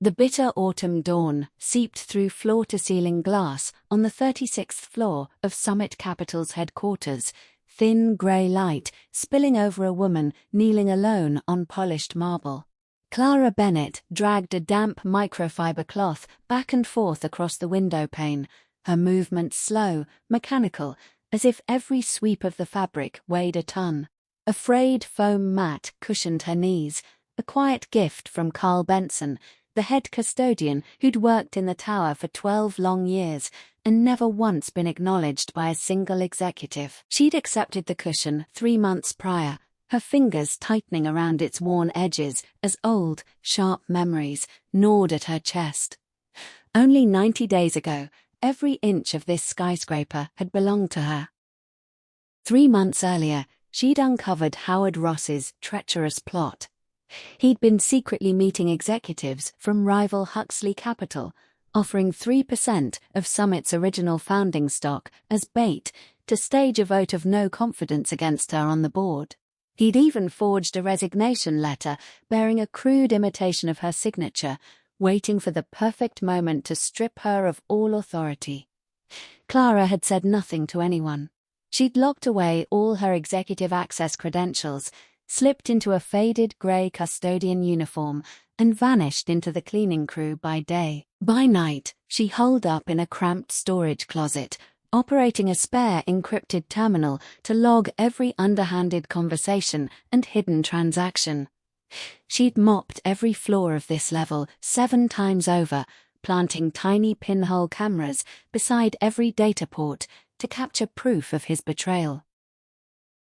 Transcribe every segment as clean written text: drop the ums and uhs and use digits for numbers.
The bitter autumn dawn seeped through floor-to-ceiling glass on the 36th floor of Summit Capital's headquarters, thin grey light spilling over a woman kneeling alone on polished marble. Clara Bennett dragged a damp microfiber cloth back and forth across the window pane, her movements slow, mechanical, as if every sweep of the fabric weighed a ton. A frayed foam mat cushioned her knees, a quiet gift from Carl Benson, the head custodian who'd worked in the tower for 12 long years and never once been acknowledged by a single executive. She'd accepted the cushion 3 months prior, her fingers tightening around its worn edges as old, sharp memories gnawed at her chest. Only 90 days ago, every inch of this skyscraper had belonged to her. 3 months earlier, she'd uncovered Howard Ross's treacherous plot. He'd been secretly meeting executives from rival Huxley Capital, offering 3% of Summit's original founding stock as bait to stage a vote of no confidence against her on the board. He'd even forged a resignation letter bearing a crude imitation of her signature, waiting for the perfect moment to strip her of all authority. Clara had said nothing to anyone. She'd locked away all her executive access credentials, slipped into a faded grey custodian uniform, and vanished into the cleaning crew by day. By night, she holed up in a cramped storage closet, operating a spare encrypted terminal to log every underhanded conversation and hidden transaction. She'd mopped every floor of this level 7 times over, planting tiny pinhole cameras beside every data port to capture proof of his betrayal.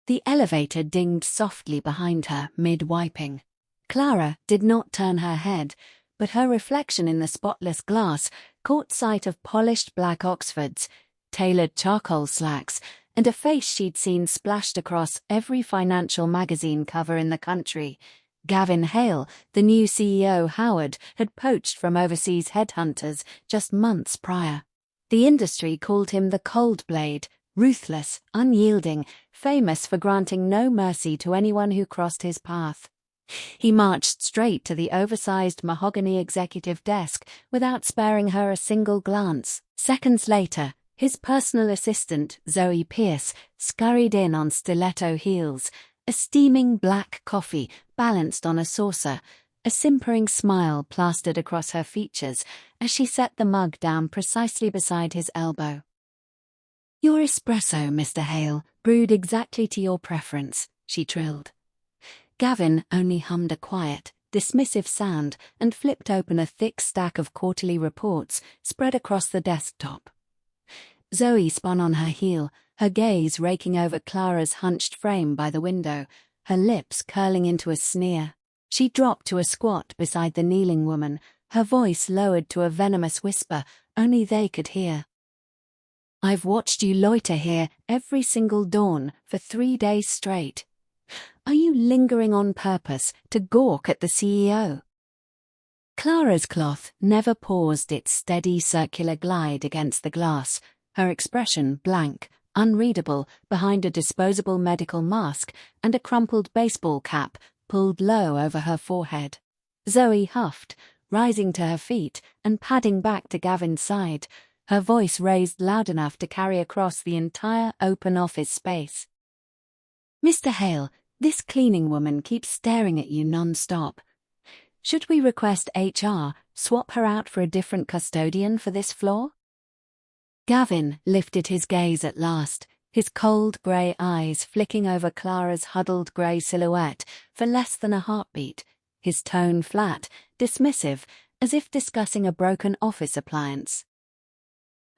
The elevator dinged softly behind her mid-wiping. Clara did not turn her head, but her reflection in the spotless glass caught sight of polished black Oxfords, tailored charcoal slacks, and a face she'd seen splashed across every financial magazine cover in the country. Gavin Hale, the new CEO Howard had poached from overseas headhunters just months prior. The industry called him the Cold Blade, ruthless, unyielding, famous for granting no mercy to anyone who crossed his path. He marched straight to the oversized mahogany executive desk without sparing her a single glance. Seconds later, his personal assistant, Zoe Pierce, scurried in on stiletto heels, a steaming black coffee balanced on a saucer, a simpering smile plastered across her features as she set the mug down precisely beside his elbow. "Your espresso, Mr. Hale, brewed exactly to your preference," she trilled. Gavin only hummed a quiet, dismissive sound and flipped open a thick stack of quarterly reports spread across the desktop. Zoe spun on her heel, her gaze raking over Clara's hunched frame by the window, her lips curling into a sneer. She dropped to a squat beside the kneeling woman, her voice lowered to a venomous whisper only they could hear. "I've watched you loiter here every single dawn for 3 days straight. Are you lingering on purpose to gawk at the CEO?" Clara's cloth never paused its steady circular glide against the glass, her expression blank, unreadable behind a disposable medical mask and a crumpled baseball cap pulled low over her forehead. Zoe huffed, rising to her feet and padding back to Gavin's side, her voice raised loud enough to carry across the entire open office space. "Mr. Hale, this cleaning woman keeps staring at you non-stop. Should we request HR swap her out for a different custodian for this floor?" Gavin lifted his gaze at last, his cold grey eyes flicking over Clara's huddled grey silhouette for less than a heartbeat, his tone flat, dismissive, as if discussing a broken office appliance.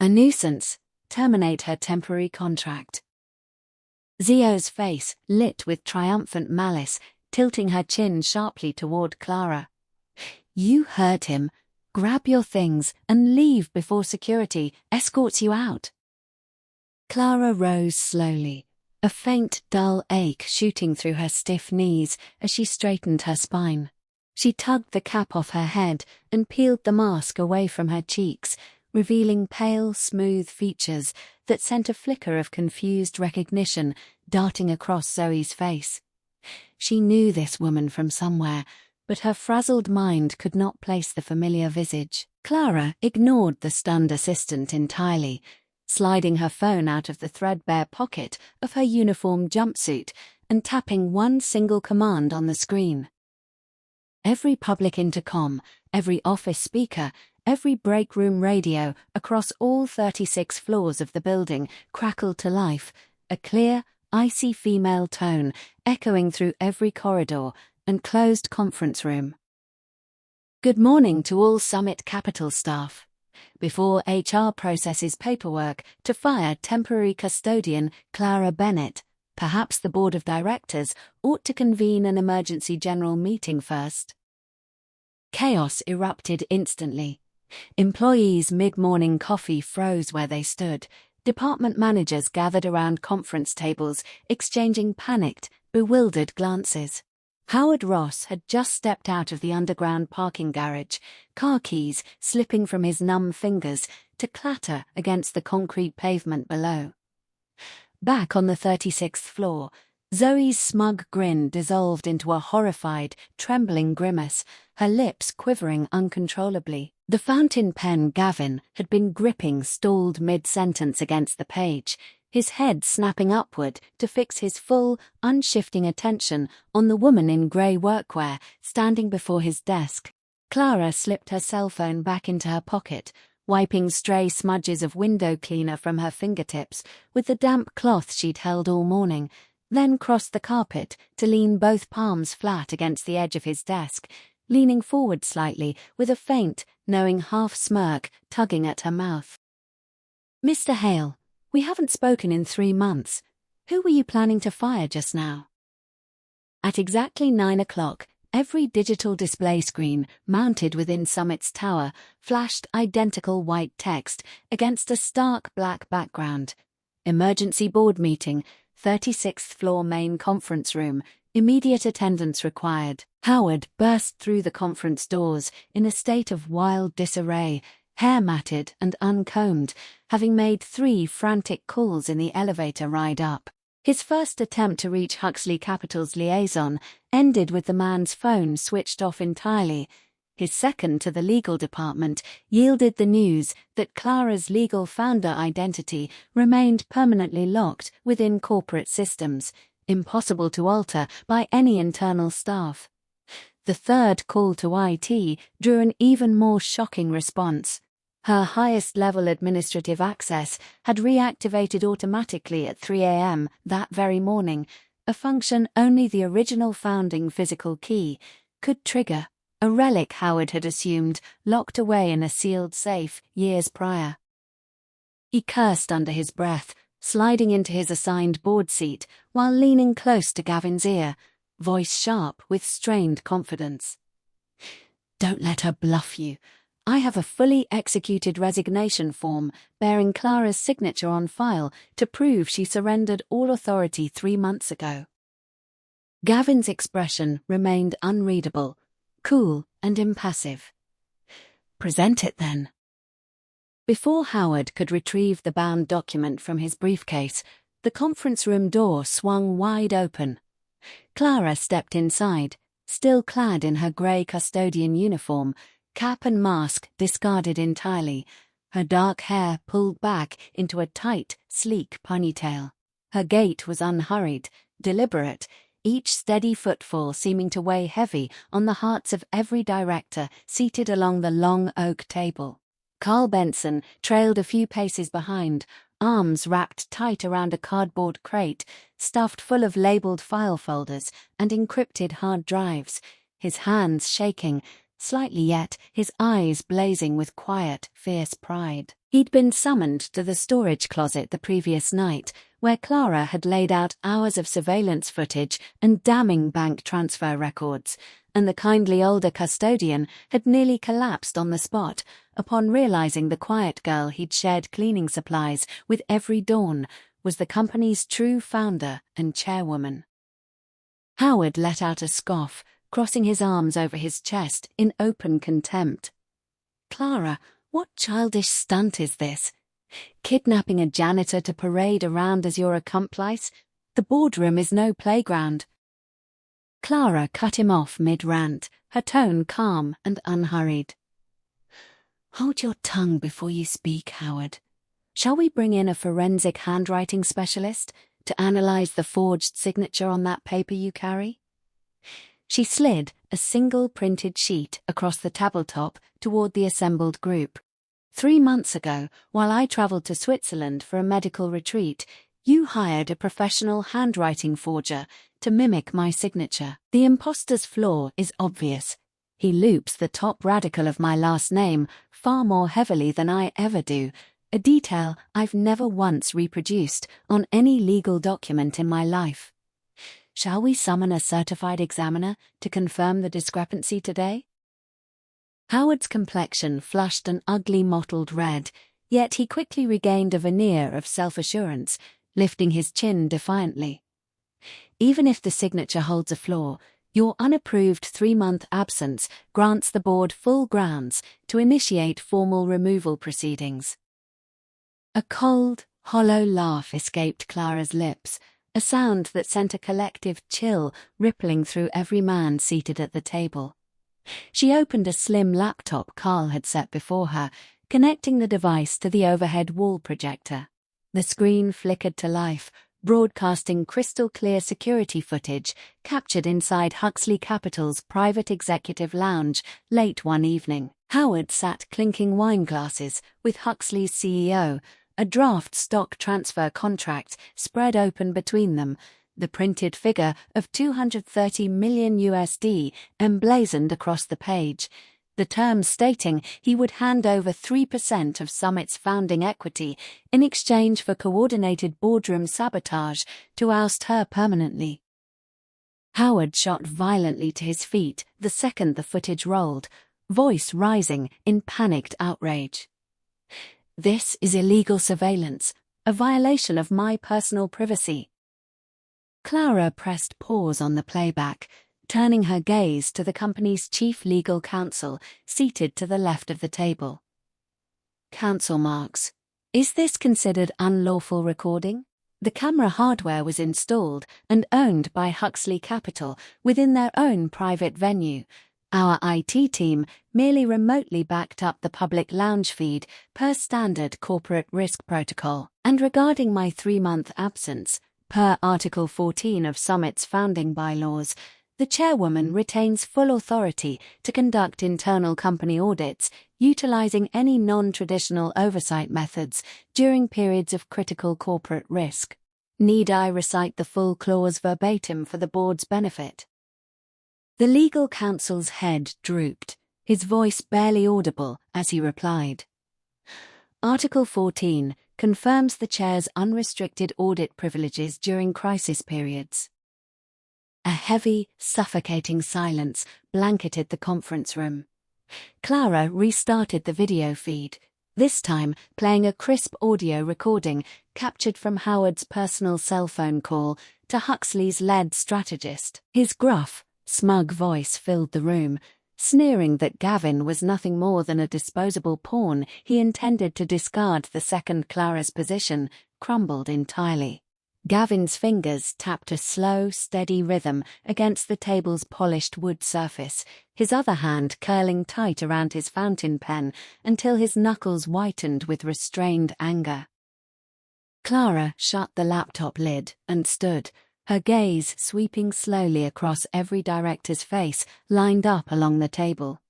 "A nuisance. Terminate her temporary contract." Zio's face lit with triumphant malice, tilting her chin sharply toward Clara. "You heard him. Grab your things and leave before security escorts you out." Clara rose slowly, a faint, dull ache shooting through her stiff knees as she straightened her spine. She tugged the cap off her head and peeled the mask away from her cheeks, revealing pale, smooth features that sent a flicker of confused recognition darting across Zoe's face. She knew this woman from somewhere, but her frazzled mind could not place the familiar visage. Clara ignored the stunned assistant entirely, sliding her phone out of the threadbare pocket of her uniform jumpsuit and tapping one single command on the screen. Every public intercom, every office speaker, every break room radio across all 36 floors of the building crackled to life, a clear, icy female tone echoing through every corridor and closed conference room. Good morning to all Summit Capital staff. Before HR processes paperwork to fire temporary custodian Clara Bennett, perhaps the board of directors ought to convene an emergency general meeting first. Chaos erupted instantly. Employees' mid-morning coffee froze where they stood. Department managers gathered around conference tables, exchanging panicked, bewildered glances. Howard Ross had just stepped out of the underground parking garage, car keys slipping from his numb fingers to clatter against the concrete pavement below. Back on the 36th floor, Zoe's smug grin dissolved into a horrified, trembling grimace, her lips quivering uncontrollably. The fountain pen Gavin had been gripping stalled mid-sentence against the page, his head snapping upward to fix his full, unshifting attention on the woman in grey workwear standing before his desk. Clara slipped her cell phone back into her pocket, wiping stray smudges of window cleaner from her fingertips with the damp cloth she'd held all morning, then crossed the carpet to lean both palms flat against the edge of his desk, leaning forward slightly with a faint, knowing half-smirk tugging at her mouth. Mr. Hale, we haven't spoken in 3 months. Who were you planning to fire just now? At exactly 9 o'clock, every digital display screen mounted within Summit's tower flashed identical white text against a stark black background. Emergency board meeting, 36th floor main conference room, immediate attendance required. Howard burst through the conference doors in a state of wild disarray, hair matted and uncombed, having made 3 frantic calls in the elevator ride up. His first attempt to reach Huxley Capital's liaison ended with the man's phone switched off entirely. His second to the legal department yielded the news that Clara's legal founder identity remained permanently locked within corporate systems, impossible to alter by any internal staff. The third call to IT drew an even more shocking response. Her highest-level administrative access had reactivated automatically at 3 a.m. that very morning, a function only the original founding physical key could trigger, a relic Howard had assumed locked away in a sealed safe years prior. He cursed under his breath, sliding into his assigned board seat while leaning close to Gavin's ear, voice sharp with strained confidence. Don't let her bluff you. I have a fully executed resignation form bearing Clara's signature on file to prove she surrendered all authority 3 months ago. Gavin's expression remained unreadable, cool and impassive. Present it then. Before Howard could retrieve the bound document from his briefcase, the conference room door swung wide open. Clara stepped inside, still clad in her grey custodian uniform, cap and mask discarded entirely, her dark hair pulled back into a tight, sleek ponytail. Her gait was unhurried, deliberate, each steady footfall seeming to weigh heavy on the hearts of every director seated along the long oak table. Carl Benson trailed a few paces behind, arms wrapped tight around a cardboard crate stuffed full of labeled file folders and encrypted hard drives, his hands shaking, slightly yet his eyes blazing with quiet, fierce pride. He'd been summoned to the storage closet the previous night, where Clara had laid out hours of surveillance footage and damning bank transfer records, and the kindly older custodian had nearly collapsed on the spot upon realizing the quiet girl he'd shared cleaning supplies with every dawn was the company's true founder and chairwoman. Howard let out a scoff, crossing his arms over his chest in open contempt. Clara, what childish stunt is this? Kidnapping a janitor to parade around as your accomplice? The boardroom is no playground. Clara cut him off mid-rant, her tone calm and unhurried. "Hold your tongue before you speak, Howard. Shall we bring in a forensic handwriting specialist to analyze the forged signature on that paper you carry?" She slid a single printed sheet across the tabletop toward the assembled group. "3 months ago, while I traveled to Switzerland for a medical retreat, you hired a professional handwriting forger to mimic my signature. The imposter's flaw is obvious. He loops the top radical of my last name far more heavily than I ever do, a detail I've never once reproduced on any legal document in my life. Shall we summon a certified examiner to confirm the discrepancy today?" Howard's complexion flushed an ugly mottled red, yet he quickly regained a veneer of self-assurance, lifting his chin defiantly. "Even if the signature holds a flaw, your unapproved 3-month absence grants the board full grounds to initiate formal removal proceedings." A cold, hollow laugh escaped Clara's lips, a sound that sent a collective chill rippling through every man seated at the table. She opened a slim laptop Carl had set before her, connecting the device to the overhead wall projector. The screen flickered to life, broadcasting crystal-clear security footage captured inside Huxley Capital's private executive lounge late one evening. Howard sat clinking wine glasses with Huxley's CEO, a draft stock transfer contract spread open between them, the printed figure of $230 million emblazoned across the page, the terms stating he would hand over 3% of Summit's founding equity in exchange for coordinated boardroom sabotage to oust her permanently. Howard shot violently to his feet the second the footage rolled, voice rising in panicked outrage. "This is illegal surveillance, a violation of my personal privacy." Clara pressed pause on the playback, turning her gaze to the company's chief legal counsel, seated to the left of the table. "Counsel Marks, is this considered unlawful recording? The camera hardware was installed and owned by Huxley Capital within their own private venue. Our IT team merely remotely backed up the public lounge feed per standard corporate risk protocol. And regarding my 3-month absence, per Article 14 of Summit's founding bylaws, the chairwoman retains full authority to conduct internal company audits, utilizing any non-traditional oversight methods during periods of critical corporate risk. Need I recite the full clause verbatim for the board's benefit?" The legal counsel's head drooped, his voice barely audible as he replied. "Article 14 confirms the chair's unrestricted audit privileges during crisis periods." A heavy, suffocating silence blanketed the conference room. Clara restarted the video feed, this time playing a crisp audio recording captured from Howard's personal cell phone call to Huxley's lead strategist. His gruff, smug voice filled the room, sneering that Gavin was nothing more than a disposable pawn he intended to discard the second Clara's position crumbled entirely. Gavin's fingers tapped a slow, steady rhythm against the table's polished wood surface, his other hand curling tight around his fountain pen until his knuckles whitened with restrained anger. Clara shut the laptop lid and stood, her gaze sweeping slowly across every director's face lined up along the table.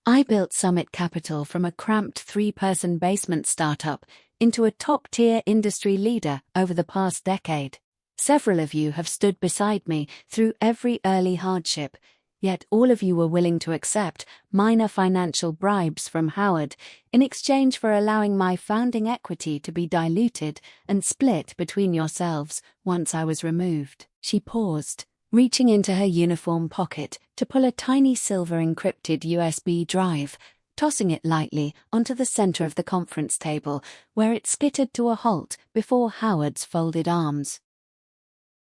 "I built Summit Capital from a cramped 3-person basement startup into a top-tier industry leader over the past decade. Several of you have stood beside me through every early hardship, yet all of you were willing to accept minor financial bribes from Howard in exchange for allowing my founding equity to be diluted and split between yourselves once I was removed." She paused, reaching into her uniform pocket to pull a tiny silver encrypted USB drive, tossing it lightly onto the center of the conference table, where it skittered to a halt before Howard's folded arms.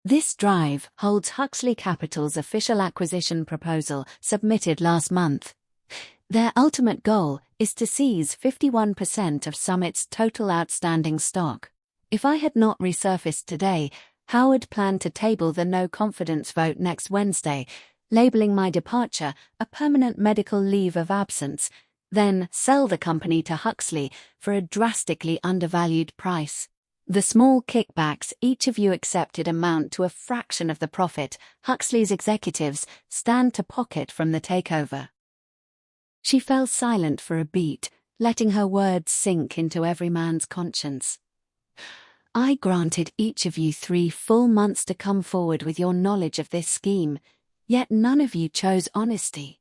"This drive holds Huxley Capital's official acquisition proposal submitted last month. Their ultimate goal is to seize 51% of Summit's total outstanding stock. If I had not resurfaced today, Howard planned to table the no-confidence vote next Wednesday, labeling my departure a permanent medical leave of absence, then sell the company to Huxley for a drastically undervalued price. The small kickbacks each of you accepted amount to a fraction of the profit Huxley's executives stand to pocket from the takeover. She fell silent for a beat, letting her words sink into every man's conscience. I granted each of you 3 full months to come forward with your knowledge of this scheme, yet none of you chose honesty.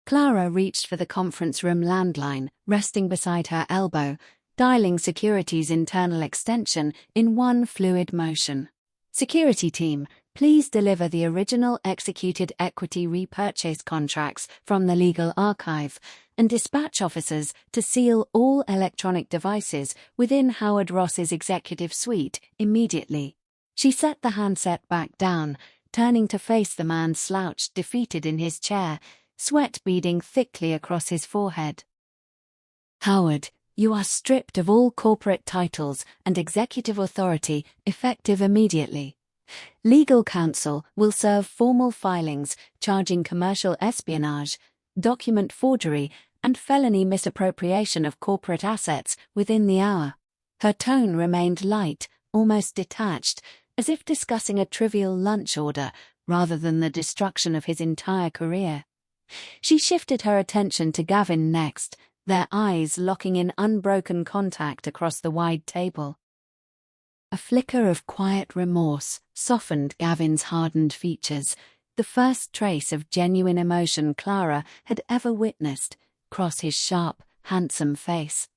Clara reached for the conference room landline, resting beside her elbow, dialing security's internal extension in one fluid motion. Security team, please deliver the original executed equity repurchase contracts from the legal archive, and dispatch officers to seal all electronic devices within Howard Ross's executive suite immediately. She set the handset back down, turning to face the man slouched defeated in his chair, sweat beading thickly across his forehead. Howard, you are stripped of all corporate titles and executive authority effective immediately. Legal counsel will serve formal filings charging commercial espionage, document forgery, and felony misappropriation of corporate assets within the hour. Her tone remained light, almost detached, as if discussing a trivial lunch order rather than the destruction of his entire career. She shifted her attention to Gavin next, their eyes locking in unbroken contact across the wide table. A flicker of quiet remorse softened Gavin's hardened features, the first trace of genuine emotion Clara had ever witnessed cross his sharp, handsome face.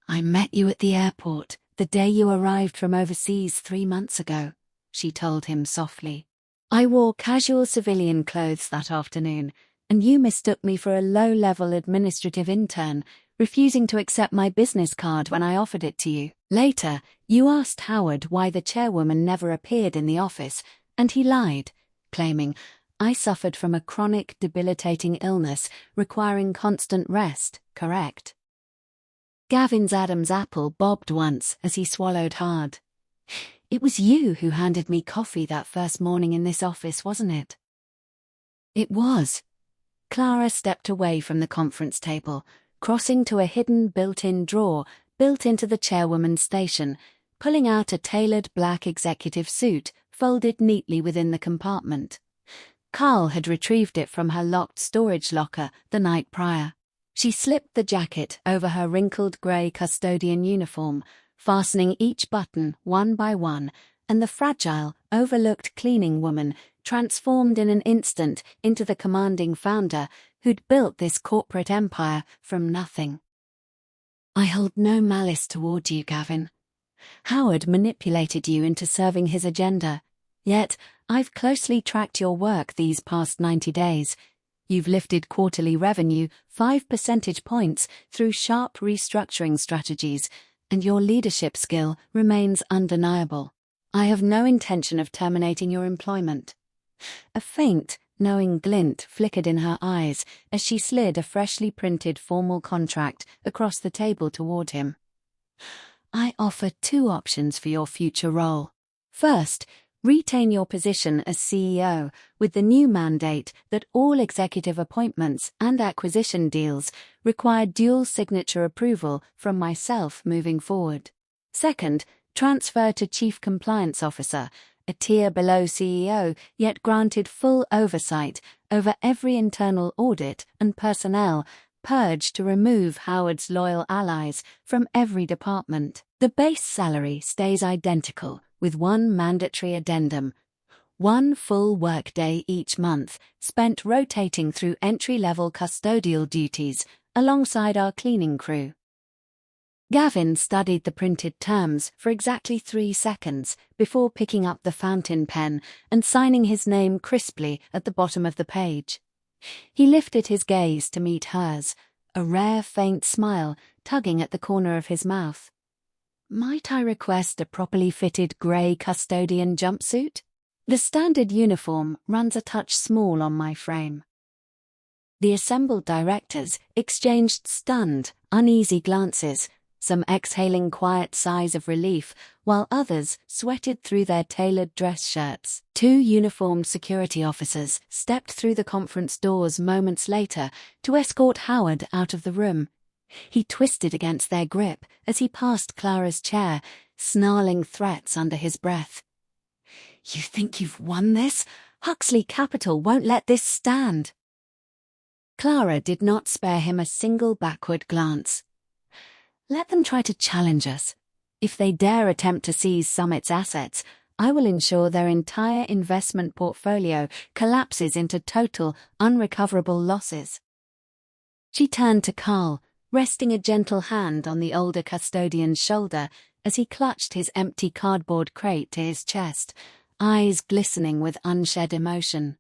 I met you at the airport the day you arrived from overseas 3 months ago, she told him softly. I wore casual civilian clothes that afternoon, and you mistook me for a low-level administrative intern, refusing to accept my business card when I offered it to you. Later, you asked Howard why the chairwoman never appeared in the office, and he lied, claiming, I suffered from a chronic, debilitating illness requiring constant rest, correct? Gavin's Adam's apple bobbed once as he swallowed hard. It was you who handed me coffee that first morning in this office, wasn't it? It was. Clara stepped away from the conference table, crossing to a hidden built-in drawer built into the chairwoman's station, pulling out a tailored black executive suit folded neatly within the compartment. Carl had retrieved it from her locked storage locker the night prior. She slipped the jacket over her wrinkled grey custodian uniform, fastening each button one by one, and the fragile, overlooked cleaning woman transformed in an instant into the commanding founder who'd built this corporate empire from nothing. I hold no malice toward you, Gavin. Howard manipulated you into serving his agenda, yet I've closely tracked your work these past 90 days. You've lifted quarterly revenue 5 percentage points through sharp restructuring strategies, and your leadership skill remains undeniable. I have no intention of terminating your employment. A faint, knowing glint flickered in her eyes as she slid a freshly printed formal contract across the table toward him. I offer 2 options for your future role. First, retain your position as CEO with the new mandate that all executive appointments and acquisition deals require dual signature approval from myself moving forward. Second, transfer to Chief Compliance Officer, a tier below CEO, yet granted full oversight over every internal audit and personnel, purge to remove Howard's loyal allies from every department. The base salary stays identical, with one mandatory addendum: 1 full workday each month spent rotating through entry-level custodial duties alongside our cleaning crew. Gavin studied the printed terms for exactly 3 seconds before picking up the fountain pen and signing his name crisply at the bottom of the page. He lifted his gaze to meet hers, a rare faint smile tugging at the corner of his mouth. Might I request a properly fitted grey custodian jumpsuit? The standard uniform runs a touch small on my frame. The assembled directors exchanged stunned, uneasy glances, some exhaling quiet sighs of relief, while others sweated through their tailored dress shirts. 2 uniformed security officers stepped through the conference doors moments later to escort Howard out of the room. He twisted against their grip as he passed Clara's chair, snarling threats under his breath. "You think you've won this? Huxley Capital won't let this stand." Clara did not spare him a single backward glance. "Let them try to challenge us. If they dare attempt to seize Summit's assets, I will ensure their entire investment portfolio collapses into total, unrecoverable losses." She turned to Carl, resting a gentle hand on the older custodian's shoulder as he clutched his empty cardboard crate to his chest, eyes glistening with unshed emotion.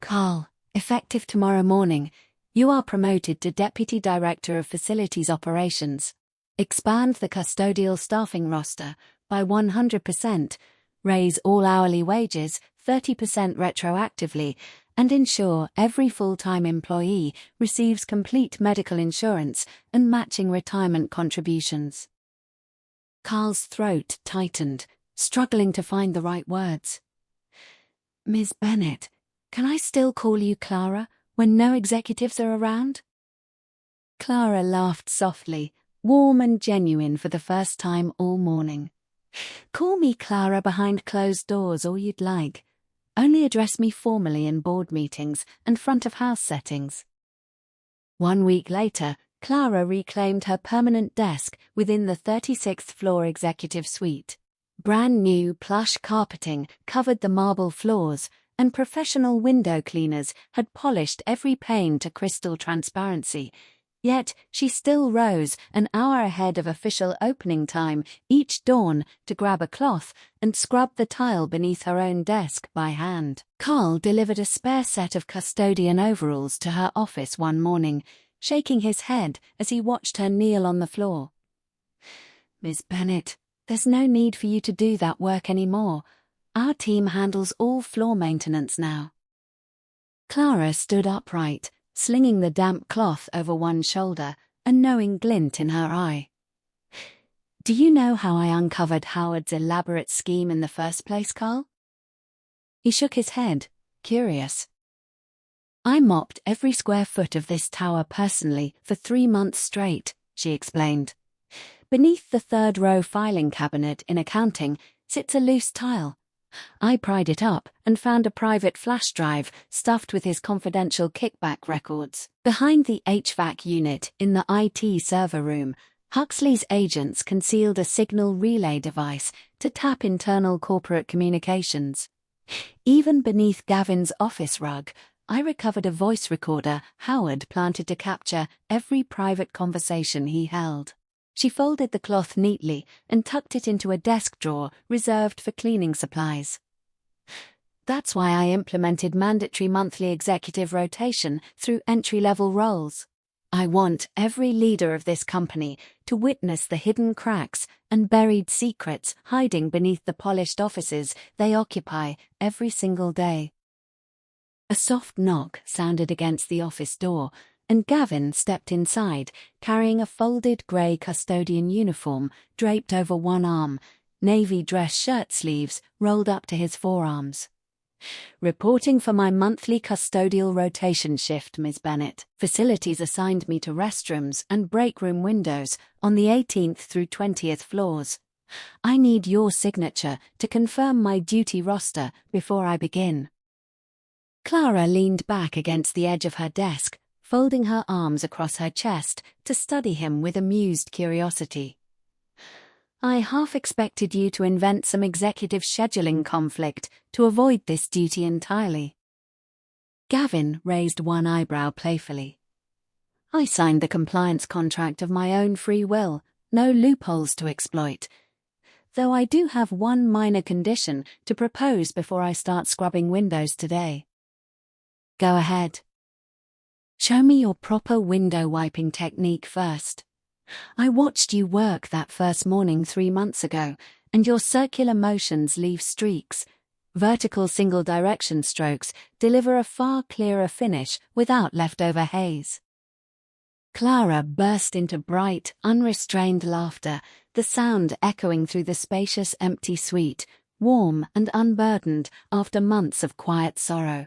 "Carl, effective tomorrow morning, you are promoted to Deputy Director of Facilities Operations. Expand the custodial staffing roster by 100%, raise all hourly wages 30% retroactively, and ensure every full-time employee receives complete medical insurance and matching retirement contributions." Carl's throat tightened, struggling to find the right words. "Ms. Bennett, can I still call you Clara when no executives are around?" Clara laughed softly, warm and genuine for the first time all morning. "Call me Clara behind closed doors all you'd like. Only address me formally in board meetings and front-of-house settings." 1 week later, Clara reclaimed her permanent desk within the 36th floor executive suite. Brand new plush carpeting covered the marble floors, and professional window cleaners had polished every pane to crystal transparency. Yet she still rose an hour ahead of official opening time each dawn to grab a cloth and scrub the tile beneath her own desk by hand. Carl delivered a spare set of custodian overalls to her office one morning, shaking his head as he watched her kneel on the floor. "Ms. Bennett, there's no need for you to do that work anymore. Our team handles all floor maintenance now." Clara stood upright, slinging the damp cloth over one shoulder, a knowing glint in her eye. "Do you know how I uncovered Howard's elaborate scheme in the first place, Carl?" He shook his head, curious. "I mopped every square foot of this tower personally for 3 months straight," she explained. "Beneath the 3rd-row filing cabinet in accounting sits a loose tile. I pried it up and found a private flash drive stuffed with his confidential kickback records. Behind the HVAC unit in the IT server room, Huxley's agents concealed a signal relay device to tap internal corporate communications. Even beneath Gavin's office rug, I recovered a voice recorder Howard planted to capture every private conversation he held." She folded the cloth neatly and tucked it into a desk drawer reserved for cleaning supplies. "That's why I implemented mandatory monthly executive rotation through entry-level roles. I want every leader of this company to witness the hidden cracks and buried secrets hiding beneath the polished offices they occupy every single day." A soft knock sounded against the office door, and Gavin stepped inside, carrying a folded grey custodian uniform draped over one arm, navy dress shirt sleeves rolled up to his forearms. "Reporting for my monthly custodial rotation shift, Ms. Bennett. Facilities assigned me to restrooms and break room windows on the 18th through 20th floors. I need your signature to confirm my duty roster before I begin." Clara leaned back against the edge of her desk, folding her arms across her chest to study him with amused curiosity. "I half expected you to invent some executive scheduling conflict to avoid this duty entirely." Gavin raised one eyebrow playfully. "I signed the compliance contract of my own free will, no loopholes to exploit. Though I do have one minor condition to propose before I start scrubbing windows today." "Go ahead." "Show me your proper window wiping technique first. I watched you work that first morning 3 months ago, and your circular motions leave streaks. Vertical single-direction strokes deliver a far clearer finish without leftover haze." Clara burst into bright, unrestrained laughter, the sound echoing through the spacious, empty suite, warm and unburdened after months of quiet sorrow.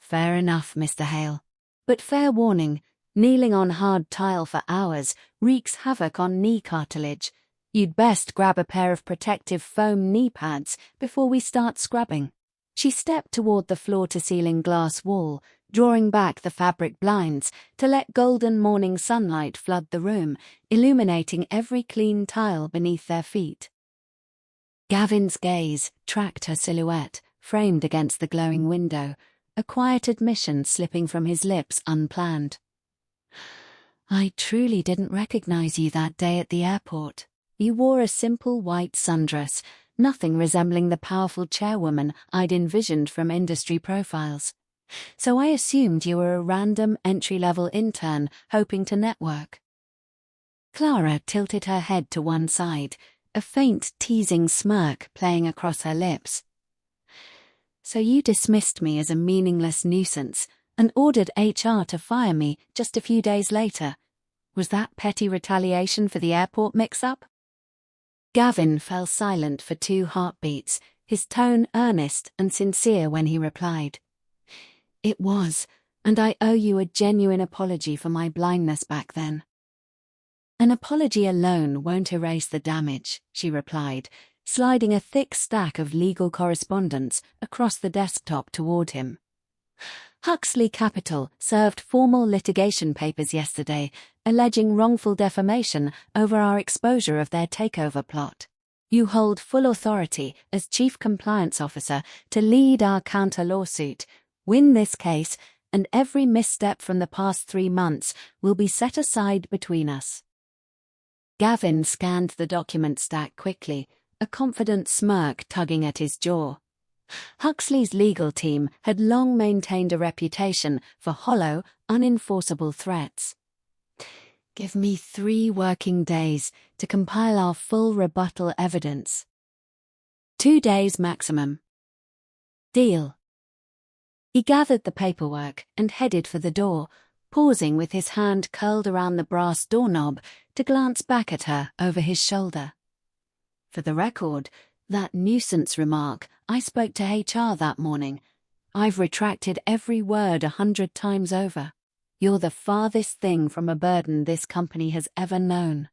Fair enough, Mr. Hale. But fair warning, kneeling on hard tile for hours wreaks havoc on knee cartilage. You'd best grab a pair of protective foam knee pads before we start scrubbing. She stepped toward the floor-to-ceiling glass wall, drawing back the fabric blinds to let golden morning sunlight flood the room, illuminating every clean tile beneath their feet. Gavin's gaze tracked her silhouette, framed against the glowing window, a quiet admission slipping from his lips unplanned. I truly didn't recognize you that day at the airport. You wore a simple white sundress, nothing resembling the powerful chairwoman I'd envisioned from industry profiles. So I assumed you were a random entry-level intern hoping to network. Clara tilted her head to one side, a faint, teasing smirk playing across her lips. So you dismissed me as a meaningless nuisance and ordered HR to fire me just a few days later. Was that petty retaliation for the airport mix-up? Gavin fell silent for 2 heartbeats, his tone earnest and sincere when he replied. It was, and I owe you a genuine apology for my blindness back then. An apology alone won't erase the damage, she replied, sliding a thick stack of legal correspondence across the desktop toward him. Huxley Capital served formal litigation papers yesterday, alleging wrongful defamation over our exposure of their takeover plot. You hold full authority as Chief Compliance Officer to lead our counter-lawsuit, win this case, and every misstep from the past 3 months will be set aside between us. Gavin scanned the document stack quickly, a confident smirk tugging at his jaw. Huxley's legal team had long maintained a reputation for hollow, unenforceable threats. Give me 3 working days to compile our full rebuttal evidence. 2 days maximum. Deal. He gathered the paperwork and headed for the door, pausing with his hand curled around the brass doorknob to glance back at her over his shoulder. For the record, that nuisance remark, I spoke to HR that morning. I've retracted every word 100 times over. You're the farthest thing from a burden this company has ever known.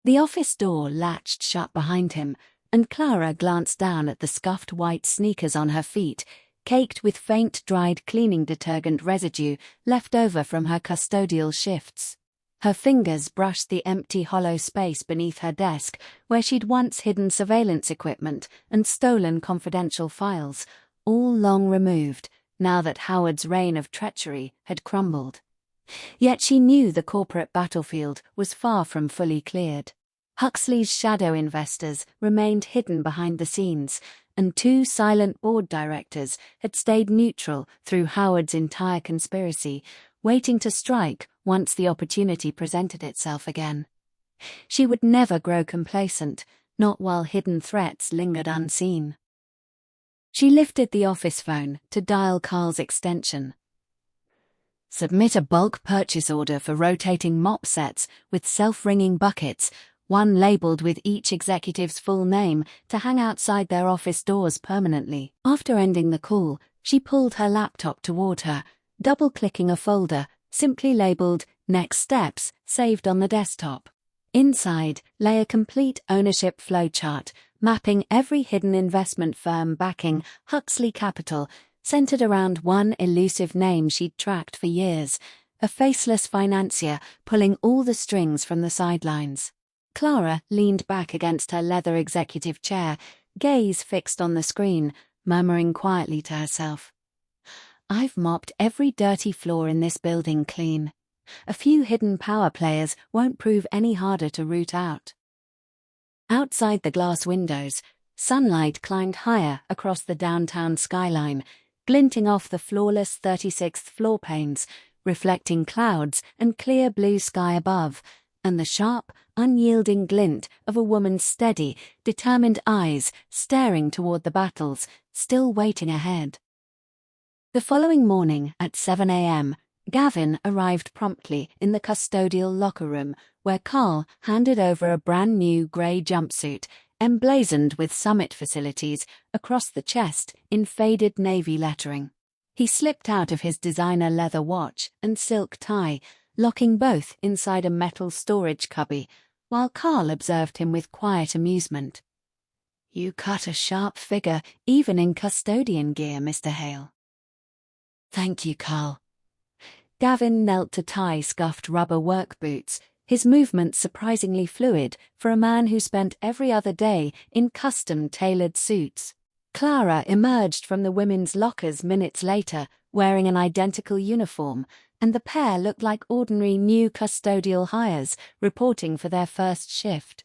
The office door latched shut behind him, and Clara glanced down at the scuffed white sneakers on her feet, caked with faint dried cleaning detergent residue left over from her custodial shifts. Her fingers brushed the empty hollow space beneath her desk where she'd once hidden surveillance equipment and stolen confidential files, all long removed now that Howard's reign of treachery had crumbled. Yet she knew the corporate battlefield was far from fully cleared. Huxley's shadow investors remained hidden behind the scenes, and 2 silent board directors had stayed neutral through Howard's entire conspiracy, waiting to strike once the opportunity presented itself again. She would never grow complacent, not while hidden threats lingered unseen. She lifted the office phone to dial Carl's extension. Submit a bulk purchase order for rotating mop sets with self-wringing buckets, one labeled with each executive's full name to hang outside their office doors permanently. After ending the call, she pulled her laptop toward her, double-clicking a folder simply labeled Next Steps saved on the desktop. Inside lay a complete ownership flowchart mapping every hidden investment firm backing Huxley Capital, centered around one elusive name she'd tracked for years, a faceless financier pulling all the strings from the sidelines. Clara leaned back against her leather executive chair, gaze fixed on the screen, murmuring quietly to herself. I've mopped every dirty floor in this building clean. A few hidden power players won't prove any harder to root out. Outside the glass windows, sunlight climbed higher across the downtown skyline, glinting off the flawless 36th floor panes, reflecting clouds and clear blue sky above, and the sharp, unyielding glint of a woman's steady, determined eyes staring toward the battles still waiting ahead. The following morning at 7 a.m., Gavin arrived promptly in the custodial locker room, where Carl handed over a brand new grey jumpsuit, emblazoned with Summit facilities across the chest in faded navy lettering. He slipped out of his designer leather watch and silk tie, locking both inside a metal storage cubby, while Carl observed him with quiet amusement. "You cut a sharp figure, even in custodian gear, Mr. Hale." "Thank you, Carl." Gavin knelt to tie scuffed rubber work boots, his movements surprisingly fluid for a man who spent every other day in custom-tailored suits. Clara emerged from the women's lockers minutes later, wearing an identical uniform, and the pair looked like ordinary new custodial hires reporting for their first shift.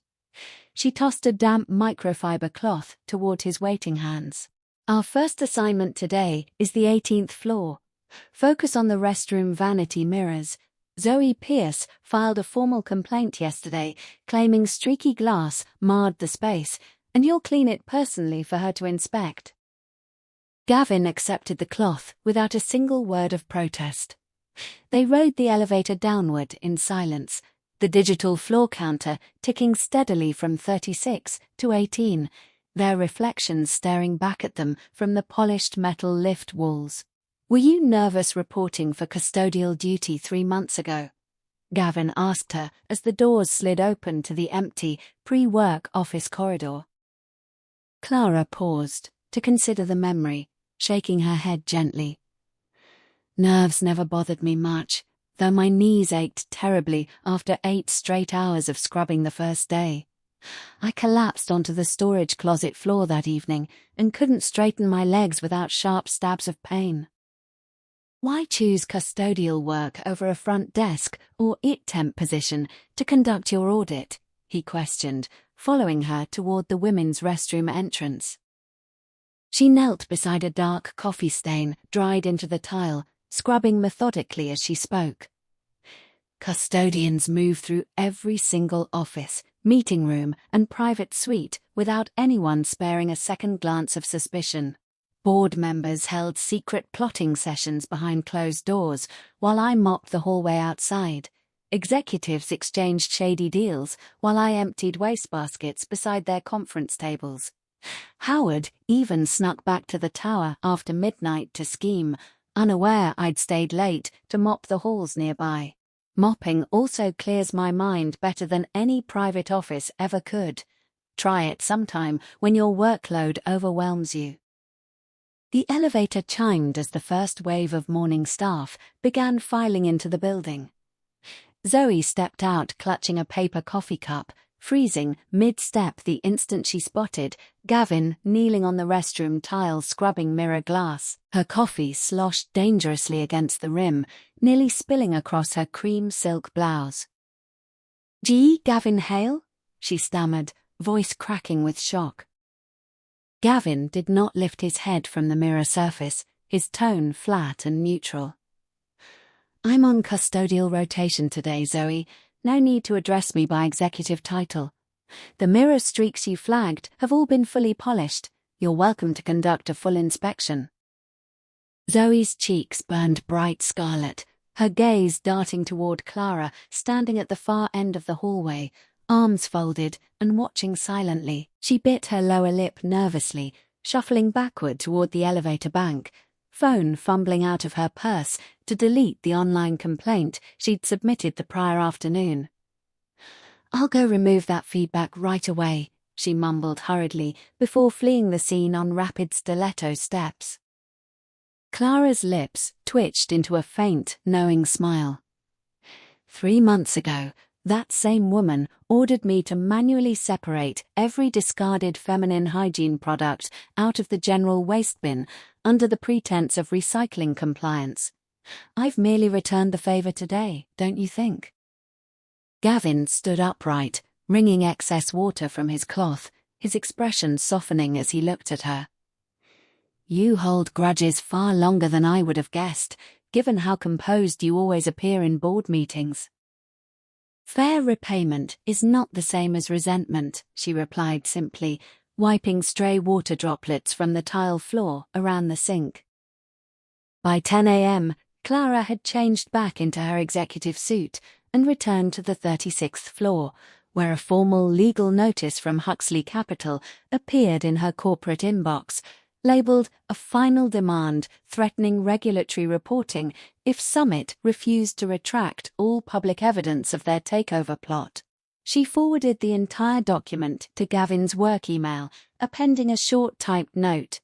She tossed a damp microfiber cloth toward his waiting hands. "Our first assignment today is the 18th floor. Focus on the restroom vanity mirrors. Zoe Pierce filed a formal complaint yesterday, claiming streaky glass marred the space, and you'll clean it personally for her to inspect." Gavin accepted the cloth without a single word of protest. They rode the elevator downward in silence, the digital floor counter ticking steadily from 36 to 18, their reflections staring back at them from the polished metal lift walls. "Were you nervous reporting for custodial duty 3 months ago?" Gavin asked her as the doors slid open to the empty, pre-work office corridor. Clara paused to consider the memory, shaking her head gently. "Nerves never bothered me much, though my knees ached terribly after 8 straight hours of scrubbing the first day. I collapsed onto the storage closet floor that evening and couldn't straighten my legs without sharp stabs of pain." "Why choose custodial work over a front desk or IT-temp position to conduct your audit?" he questioned, following her toward the women's restroom entrance. She knelt beside a dark coffee stain dried into the tile, scrubbing methodically as she spoke. "Custodians move through every single office, meeting room, and private suite without anyone sparing a second glance of suspicion. Board members held secret plotting sessions behind closed doors while I mopped the hallway outside. Executives exchanged shady deals while I emptied wastebaskets beside their conference tables. Howard even snuck back to the tower after midnight to scheme, unaware I'd stayed late to mop the halls nearby. Mopping also clears my mind better than any private office ever could. Try it sometime when your workload overwhelms you." The elevator chimed as the first wave of morning staff began filing into the building. Zoe stepped out clutching a paper coffee cup, freezing mid-step the instant she spotted Gavin kneeling on the restroom tile scrubbing mirror glass. Her coffee sloshed dangerously against the rim, nearly spilling across her cream silk blouse. "Gee, Gavin Hale?" she stammered, voice cracking with shock. Gavin did not lift his head from the mirror surface, his tone flat and neutral. "I'm on custodial rotation today, Zoe. No need to address me by executive title. The mirror streaks you flagged have all been fully polished. You're welcome to conduct a full inspection." Zoe's cheeks burned bright scarlet, her gaze darting toward Clara, standing at the far end of the hallway, arms folded and watching silently. She bit her lower lip nervously, shuffling backward toward the elevator bank, phone fumbling out of her purse to delete the online complaint she'd submitted the prior afternoon. "I'll go remove that feedback right away," she mumbled hurriedly before fleeing the scene on rapid stiletto steps. Clara's lips twitched into a faint, knowing smile. 3 months ago, that same woman ordered me to manually separate every discarded feminine hygiene product out of the general waste bin under the pretense of recycling compliance. I've merely returned the favor today, don't you think? Gavin stood upright, wringing excess water from his cloth, his expression softening as he looked at her. "You hold grudges far longer than I would have guessed, given how composed you always appear in board meetings." "Fair repayment is not the same as resentment," she replied simply, wiping stray water droplets from the tile floor around the sink. By 10 a.m., Clara had changed back into her executive suit and returned to the 36th floor, where a formal legal notice from Huxley Capital appeared in her corporate inbox, labeled a final demand threatening regulatory reporting if Summit refused to retract all public evidence of their takeover plot. She forwarded the entire document to Gavin's work email, appending a short typed note.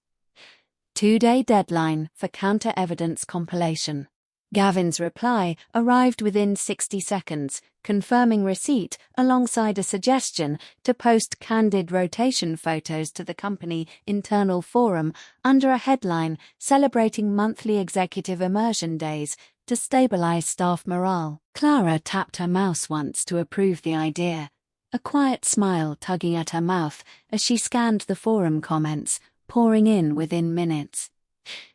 2-day deadline for counter-evidence compilation. Gavin's reply arrived within 60 seconds, confirming receipt alongside a suggestion to post candid rotation photos to the company internal forum under a headline celebrating monthly executive immersion days to stabilize staff morale. Clara tapped her mouse once to approve the idea, a quiet smile tugging at her mouth as she scanned the forum comments, pouring in within minutes.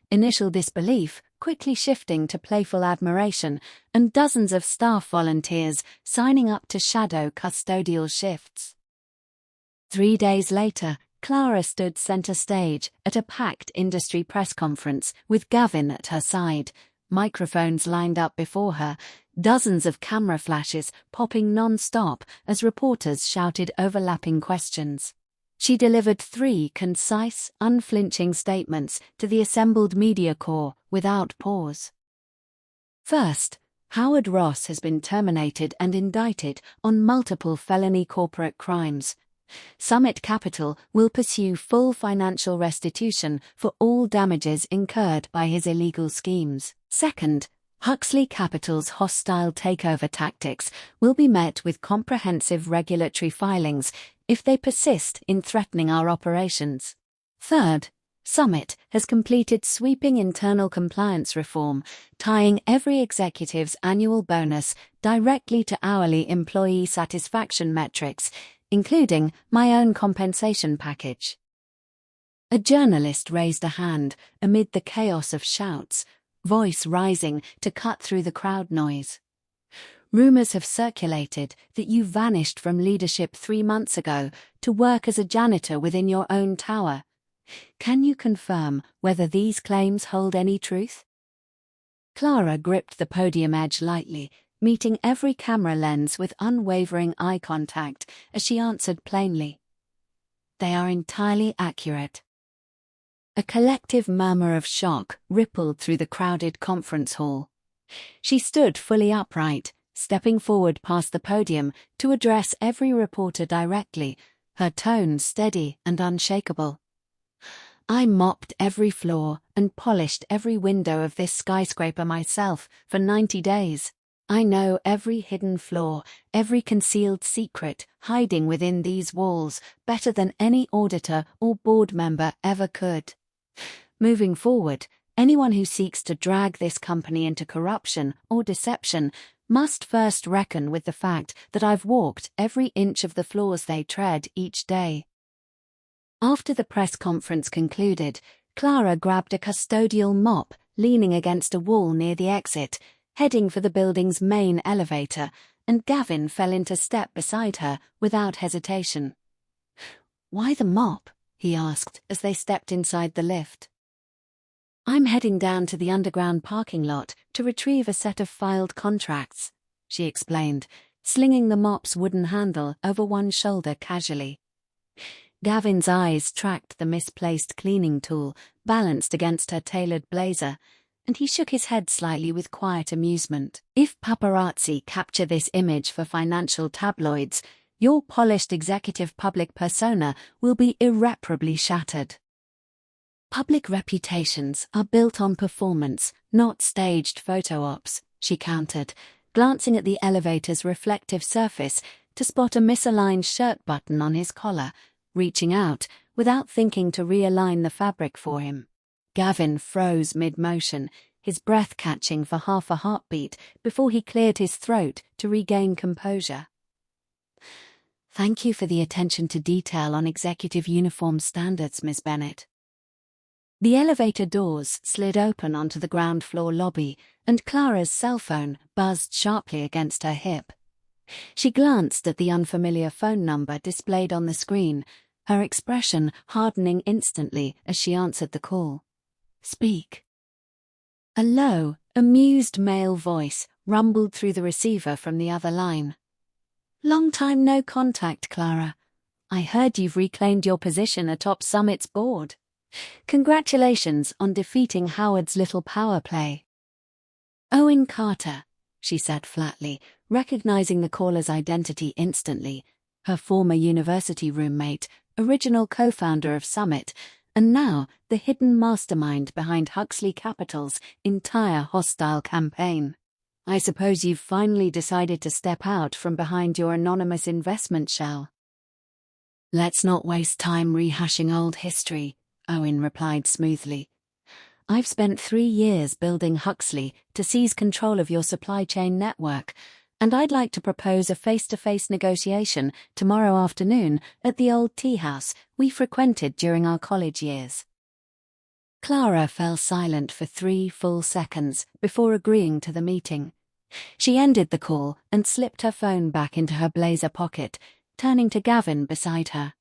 Initial disbelief quickly shifting to playful admiration, and dozens of staff volunteers signing up to shadow custodial shifts. 3 days later, Clara stood center stage at a packed industry press conference with Gavin at her side, microphones lined up before her, dozens of camera flashes popping non-stop as reporters shouted overlapping questions. She delivered 3 concise, unflinching statements to the assembled media corps without pause. First, Howard Ross has been terminated and indicted on multiple felony corporate crimes. Summit Capital will pursue full financial restitution for all damages incurred by his illegal schemes. Second, Huxley Capital's hostile takeover tactics will be met with comprehensive regulatory filings if they persist in threatening our operations. Third, Summit has completed sweeping internal compliance reform, tying every executive's annual bonus directly to hourly employee satisfaction metrics, including my own compensation package. A journalist raised a hand amid the chaos of shouts, voice rising to cut through the crowd noise. Rumors have circulated that you vanished from leadership 3 months ago to work as a janitor within your own tower. Can you confirm whether these claims hold any truth? Clara gripped the podium edge lightly, meeting every camera lens with unwavering eye contact as she answered plainly. They are entirely accurate. A collective murmur of shock rippled through the crowded conference hall. She stood fully upright, stepping forward past the podium to address every reporter directly, her tone steady and unshakable. I mopped every floor and polished every window of this skyscraper myself for 90 days. I know every hidden flaw, every concealed secret hiding within these walls better than any auditor or board member ever could. Moving forward, anyone who seeks to drag this company into corruption or deception must first reckon with the fact that I've walked every inch of the floors they tread each day. After the press conference concluded, Clara grabbed a custodial mop leaning against a wall near the exit, heading for the building's main elevator, and Gavin fell into step beside her without hesitation. "Why the mop?" he asked as they stepped inside the lift. "I'm heading down to the underground parking lot to retrieve a set of filed contracts," she explained, slinging the mop's wooden handle over one shoulder casually. Gavin's eyes tracked the misplaced cleaning tool balanced against her tailored blazer, and he shook his head slightly with quiet amusement. "If paparazzi capture this image for financial tabloids, your polished executive public persona will be irreparably shattered." "Public reputations are built on performance, not staged photo ops," she countered, glancing at the elevator's reflective surface to spot a misaligned shirt button on his collar, reaching out without thinking to realign the fabric for him. Gavin froze mid-motion, his breath catching for half a heartbeat before he cleared his throat to regain composure. "Thank you for the attention to detail on executive uniform standards, Ms. Bennett." The elevator doors slid open onto the ground floor lobby, and Clara's cell phone buzzed sharply against her hip. She glanced at the unfamiliar phone number displayed on the screen, her expression hardening instantly as she answered the call. "Speak." A low, amused male voice rumbled through the receiver from the other line. "Long time no contact, Clara. I heard you've reclaimed your position atop Summit's board. Congratulations on defeating Howard's little power play." "Owen Carter," she said flatly, recognizing the caller's identity instantly. Her former university roommate, original co-founder of Summit, and now the hidden mastermind behind Huxley Capital's entire hostile campaign. "I suppose you've finally decided to step out from behind your anonymous investment shell." "Let's not waste time rehashing old history," Owen replied smoothly. "I've spent 3 years building Huxley to seize control of your supply chain network, and I'd like to propose a face-to-face negotiation tomorrow afternoon at the old tea house we frequented during our college years." Clara fell silent for 3 full seconds before agreeing to the meeting. She ended the call and slipped her phone back into her blazer pocket, turning to Gavin beside her.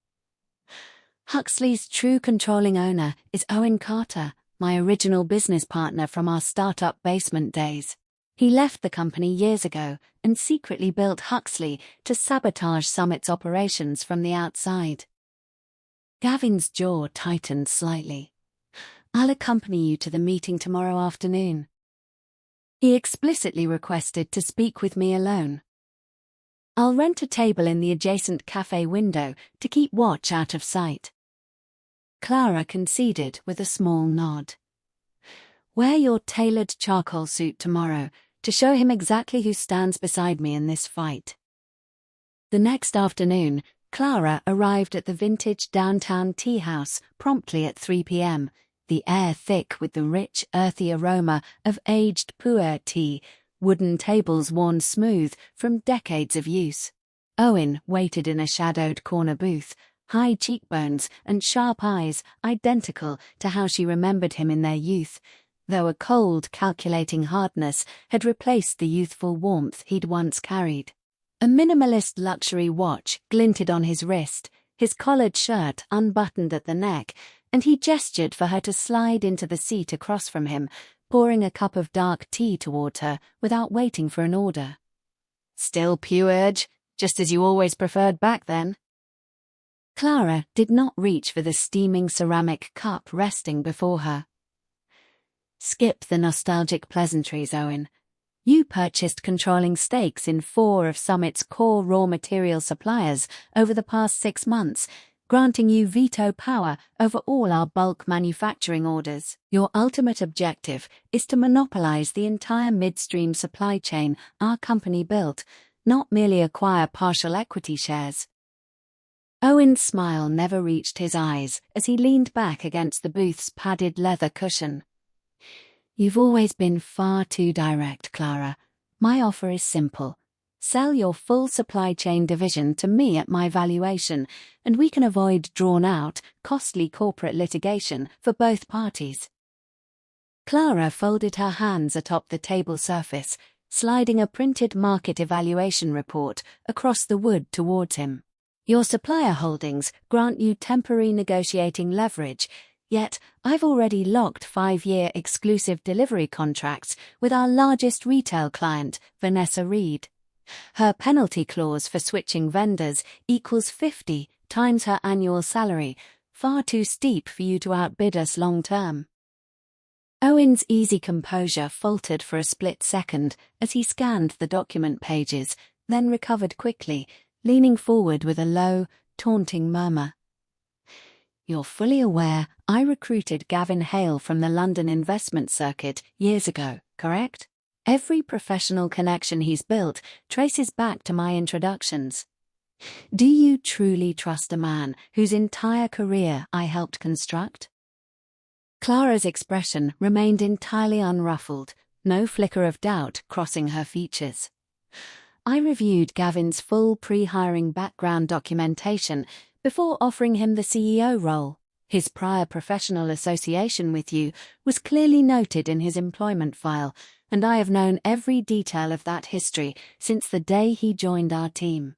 "Huxley's true controlling owner is Owen Carter, my original business partner from our startup basement days. He left the company years ago and secretly built Huxley to sabotage Summit's operations from the outside." Gavin's jaw tightened slightly. "I'll accompany you to the meeting tomorrow afternoon." He explicitly requested to speak with me alone. "I'll rent a table in the adjacent cafe window to keep watch out of sight." Clara conceded with a small nod. "Wear your tailored charcoal suit tomorrow to show him exactly who stands beside me in this fight." The next afternoon, Clara arrived at the vintage downtown tea house promptly at 3 p.m., the air thick with the rich, earthy aroma of aged pu'er tea, wooden tables worn smooth from decades of use. Owen waited in a shadowed corner booth, high cheekbones and sharp eyes identical to how she remembered him in their youth, though a cold, calculating hardness had replaced the youthful warmth he'd once carried. A minimalist luxury watch glinted on his wrist, his collared shirt unbuttoned at the neck, and he gestured for her to slide into the seat across from him, pouring a cup of dark tea toward her without waiting for an order. "Still pu'erge, just as you always preferred back then." Clara did not reach for the steaming ceramic cup resting before her. "Skip the nostalgic pleasantries, Owen. You purchased controlling stakes in 4 of Summit's core raw material suppliers over the past 6 months, granting you veto power over all our bulk manufacturing orders. Your ultimate objective is to monopolize the entire midstream supply chain our company built, not merely acquire partial equity shares." Owen's smile never reached his eyes as he leaned back against the booth's padded leather cushion. "You've always been far too direct, Clara. My offer is simple. Sell your full supply chain division to me at my valuation, and we can avoid drawn-out, costly corporate litigation for both parties." Clara folded her hands atop the table surface, sliding a printed market evaluation report across the wood towards him. "Your supplier holdings grant you temporary negotiating leverage, yet I've already locked 5-year exclusive delivery contracts with our largest retail client, Vanessa Reed. Her penalty clause for switching vendors equals 50 times her annual salary, far too steep for you to outbid us long-term." Owen's easy composure faltered for a split second as he scanned the document pages, then recovered quickly, leaning forward with a low, taunting murmur. "You're fully aware I recruited Gavin Hale from the London investment circuit years ago, correct? Every professional connection he's built traces back to my introductions. Do you truly trust a man whose entire career I helped construct?" Clara's expression remained entirely unruffled, no flicker of doubt crossing her features. "I reviewed Gavin's full pre-hiring background documentation before offering him the CEO role. His prior professional association with you was clearly noted in his employment file, and I have known every detail of that history since the day he joined our team."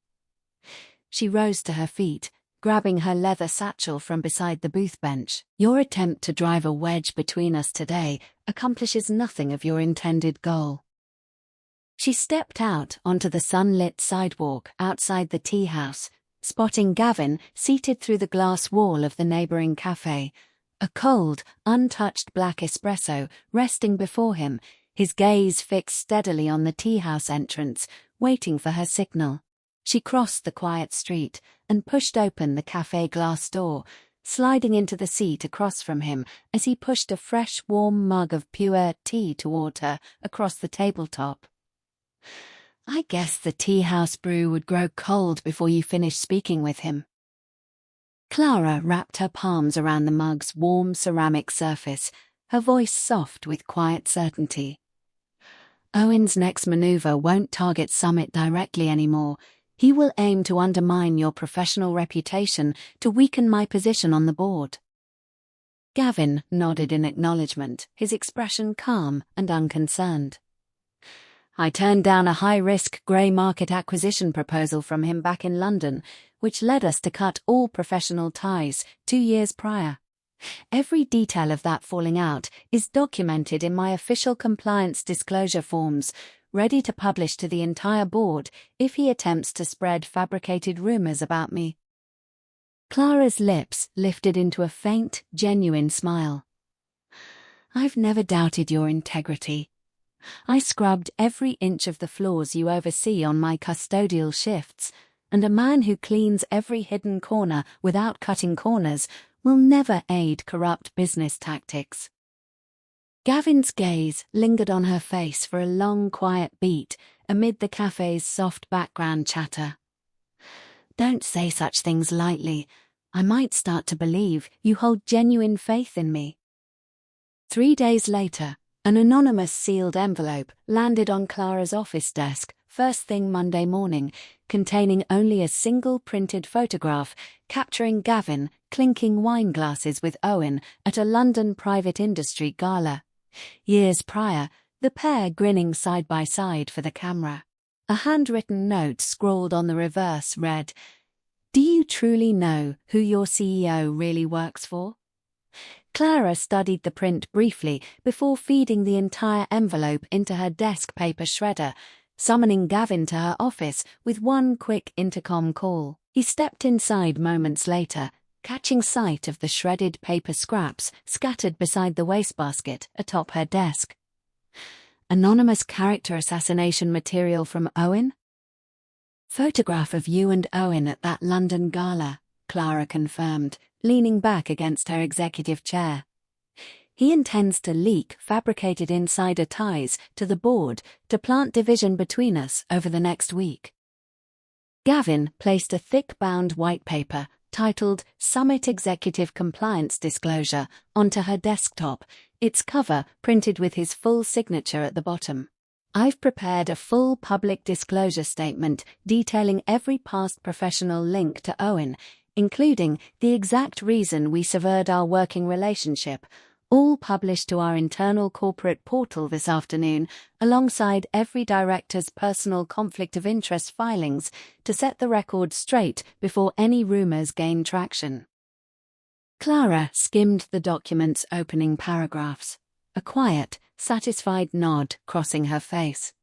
She rose to her feet, grabbing her leather satchel from beside the booth bench. "Your attempt to drive a wedge between us today accomplishes nothing of your intended goal." She stepped out onto the sunlit sidewalk outside the tea house, spotting Gavin seated through the glass wall of the neighboring cafe, a cold, untouched black espresso resting before him, his gaze fixed steadily on the tea house entrance, waiting for her signal. She crossed the quiet street and pushed open the cafe glass door, sliding into the seat across from him as he pushed a fresh, warm mug of pure tea toward her across the tabletop. "I guess the tea house brew would grow cold before you finished speaking with him." Clara wrapped her palms around the mug's warm ceramic surface, her voice soft with quiet certainty. "Owen's next maneuver won't target Summit directly anymore. He will aim to undermine your professional reputation to weaken my position on the board." Gavin nodded in acknowledgement, his expression calm and unconcerned. "I turned down a high-risk grey market acquisition proposal from him back in London, which led us to cut all professional ties 2 years prior. Every detail of that falling out is documented in my official compliance disclosure forms, ready to publish to the entire board if he attempts to spread fabricated rumours about me." Clara's lips lifted into a faint, genuine smile. "I've never doubted your integrity. I scrubbed every inch of the floors you oversee on my custodial shifts, and a man who cleans every hidden corner without cutting corners will never aid corrupt business tactics." Gavin's gaze lingered on her face for a long, quiet beat amid the cafe's soft background chatter. "Don't say such things lightly. I might start to believe you hold genuine faith in me." 3 days later, an anonymous sealed envelope landed on Clara's office desk first thing Monday morning, containing only a single printed photograph capturing Gavin clinking wine glasses with Owen at a London private industry gala. Years prior, the pair grinning side by side for the camera. A handwritten note scrawled on the reverse read, "Do you truly know who your CEO really works for?" Clara studied the print briefly before feeding the entire envelope into her desk paper shredder, summoning Gavin to her office with one quick intercom call. He stepped inside moments later, catching sight of the shredded paper scraps scattered beside the wastebasket atop her desk. "Anonymous character assassination material from Owen?" "Photograph of you and Owen at that London gala," Clara confirmed, leaning back against her executive chair. "He intends to leak fabricated insider ties to the board to plant division between us over the next week." Gavin placed a thick-bound white paper titled Summit Executive Compliance Disclosure onto her desktop, its cover printed with his full signature at the bottom. "I've prepared a full public disclosure statement detailing every past professional link to Owen, including the exact reason we severed our working relationship, all published to our internal corporate portal this afternoon, alongside every director's personal conflict of interest filings to set the record straight before any rumors gain traction." Clara skimmed the document's opening paragraphs, a quiet, satisfied nod crossing her face.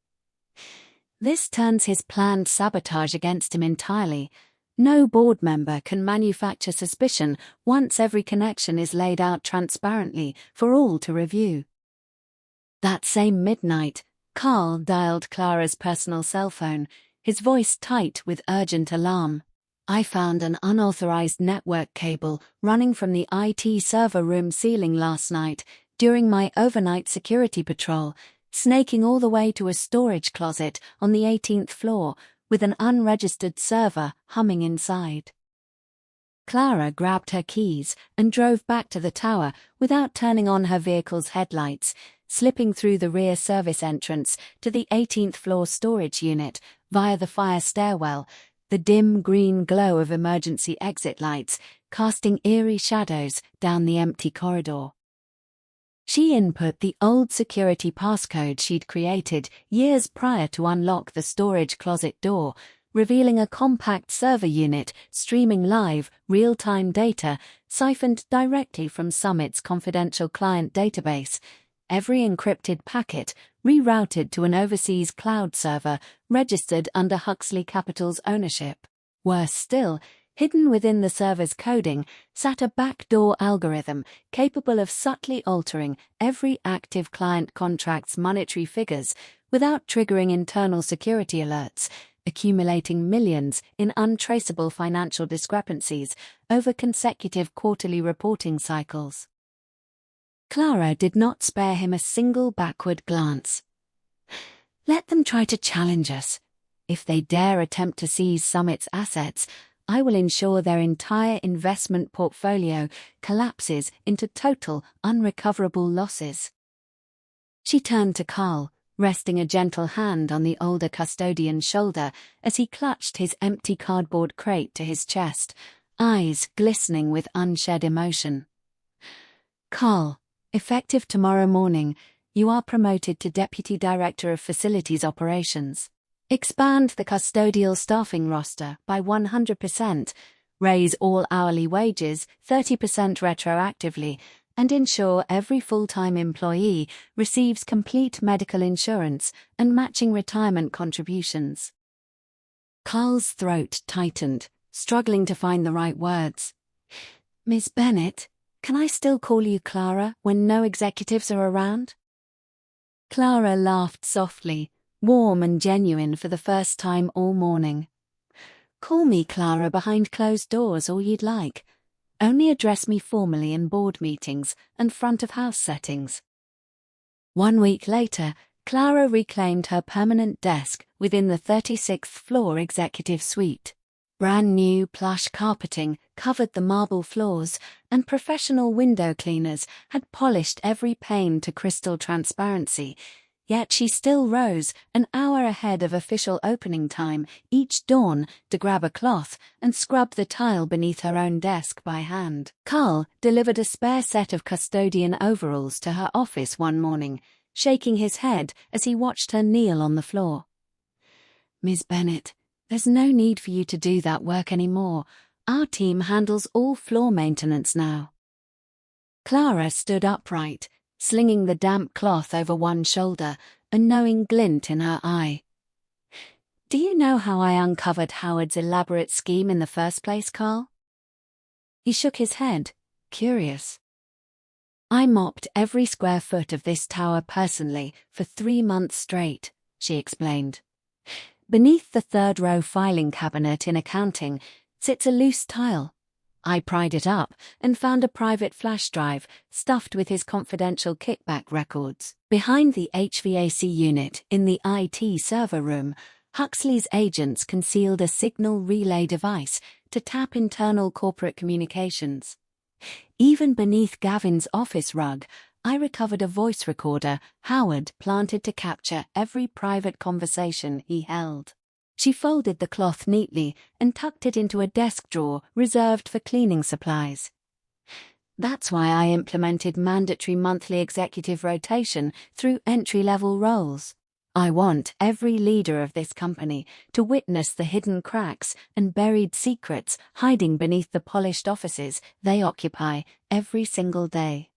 "This turns his planned sabotage against him entirely. No board member can manufacture suspicion once every connection is laid out transparently for all to review." That same midnight, Carl dialed Clara's personal cell phone, his voice tight with urgent alarm. "I found an unauthorized network cable running from the IT server room ceiling last night during my overnight security patrol, snaking all the way to a storage closet on the 18th floor, with an unregistered server humming inside." Clara grabbed her keys and drove back to the tower without turning on her vehicle's headlights, slipping through the rear service entrance to the 18th floor storage unit via the fire stairwell, the dim green glow of emergency exit lights casting eerie shadows down the empty corridor. She input the old security passcode she'd created years prior to unlock the storage closet door, revealing a compact server unit streaming live, real-time data siphoned directly from Summit's confidential client database. Every encrypted packet rerouted to an overseas cloud server registered under Huxley Capital's ownership. Worse still, hidden within the server's coding sat a backdoor algorithm capable of subtly altering every active client contract's monetary figures without triggering internal security alerts, accumulating millions in untraceable financial discrepancies over consecutive quarterly reporting cycles. Clara did not spare him a single backward glance. Let them try to challenge us. If they dare attempt to seize Summit's assets, I will ensure their entire investment portfolio collapses into total, unrecoverable losses. She turned to Carl, resting a gentle hand on the older custodian's shoulder as he clutched his empty cardboard crate to his chest, eyes glistening with unshed emotion. Carl, effective tomorrow morning, you are promoted to Deputy Director of Facilities Operations. Expand the custodial staffing roster by 100%, raise all hourly wages 30% retroactively, and ensure every full-time employee receives complete medical insurance and matching retirement contributions. Carl's throat tightened, struggling to find the right words. Miss Bennett, can I still call you Clara when no executives are around? Clara laughed softly, warm and genuine for the first time all morning. Call me Clara behind closed doors all you'd like. Only address me formally in board meetings and front-of-house settings. 1 week later, Clara reclaimed her permanent desk within the 36th floor executive suite. Brand new plush carpeting covered the marble floors, and professional window cleaners had polished every pane to crystal transparency. Yet she still rose an hour ahead of official opening time each dawn to grab a cloth and scrub the tile beneath her own desk by hand. Carl delivered a spare set of custodian overalls to her office one morning, shaking his head as he watched her kneel on the floor. Miss Bennett, there's no need for you to do that work anymore. Our team handles all floor maintenance now. Clara stood upright, slinging the damp cloth over one shoulder, a knowing glint in her eye. Do you know how I uncovered Howard's elaborate scheme in the first place, Carl? He shook his head, curious. I mopped every square foot of this tower personally for 3 months straight, she explained. Beneath the third-row filing cabinet in accounting sits a loose tile. I pried it up and found a private flash drive stuffed with his confidential kickback records. Behind the HVAC unit in the IT server room, Huxley's agents concealed a signal relay device to tap internal corporate communications. Even beneath Gavin's office rug, I recovered a voice recorder Howard planted to capture every private conversation he held. She folded the cloth neatly and tucked it into a desk drawer reserved for cleaning supplies. That's why I implemented mandatory monthly executive rotation through entry-level roles. I want every leader of this company to witness the hidden cracks and buried secrets hiding beneath the polished offices they occupy every single day.